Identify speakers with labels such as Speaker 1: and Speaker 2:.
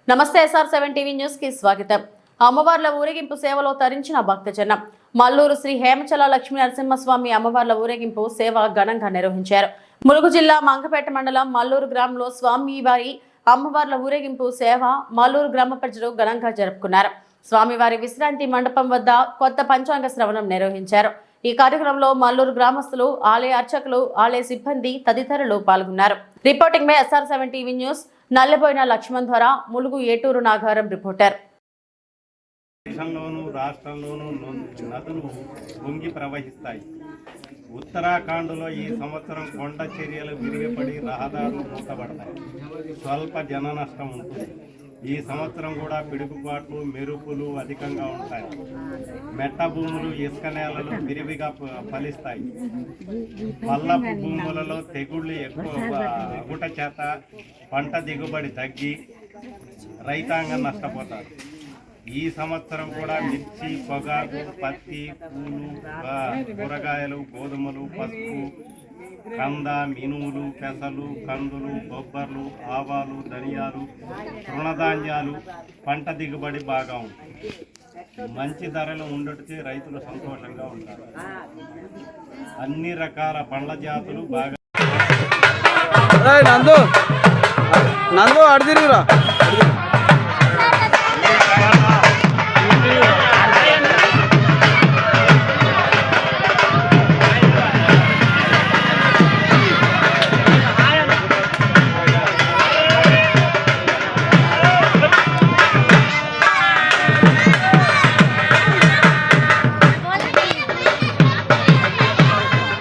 Speaker 1: నమస్తే SR7 TV news కి స్వాగతం. అమ్మవార్ల ఊరేగింపు సేవలో తరించిన భక్తజనం. మల్లూరు శ్రీ హేమచల లక్ష్మీ నరసింహస్వామి అమ్మవార్ల ఊరేగింపు సేవ ఘనంగా నిర్వహించారు. ములుగు జిల్లా మంగపేట మండలం మల్లూరు గ్రామంలో స్వామివారి అమ్మవార్ల ఊరేగింపు సేవ మల్లూరు గ్రామ ప్రజలు ఘనంగా జరుపుకున్నారు. స్వామివారి విశ్రాంతి మండపం వద్ద కొత్త పంచాంగ శ్రవణం నిర్వహించారు. ఈ కార్యక్రమంలో మల్లూరు గ్రామస్తులు, ఆలయ అర్చకులు, ఆలయ సిబ్బంది తదితరులు పాల్గొన్నారు. Reporting by SR7 TV news. Nallaboina Laxman ద్వారా ములుగు ఏటూరు నాగారం రిపోర్టర్.
Speaker 2: దేశంలోనూ రాష్ట్రంలోనూ నదులు పొంగి ప్రవహిస్తాయి. ఉత్తరాఖండ్లో ఈ సంవత్సరం కొండ చర్యలు విరిగిపడి రహదారులు మూతపడతాయి. స్వల్ప జన నష్టం ఉంటుంది. ఈ సంవత్సరం కూడా పిడుగుపాట్లు, మెరుపులు అధికంగా ఉంటాయి. మెట్ట భూములు, ఇసుక నేలలు విరివిగా ఫలిస్తాయి. పల్లపు భూములలో తెగుళ్ళు ఎక్కువ అగుట చేత పంట దిగుబడి తగ్గి రైతాంగం నష్టపోతారు. ఈ సంవత్సరం కూడా మిర్చి, పొగాకు, పత్తి, పూలు, కూరగాయలు, గోధుమలు, పసుపు, కంద, మినుములు, పెసలు, కందులు, బొబ్బర్లు, ఆవాలు, ధనియాలు, తృణధాన్యాలు పంట దిగుబడి బాగా ఉంటుంది. మంచి ధరలు ఉండటికి రైతులు సంతోషంగా ఉంటారు. అన్ని రకాల పండ్ల జాతులు బాగా
Speaker 3: నందు అడిదిరురా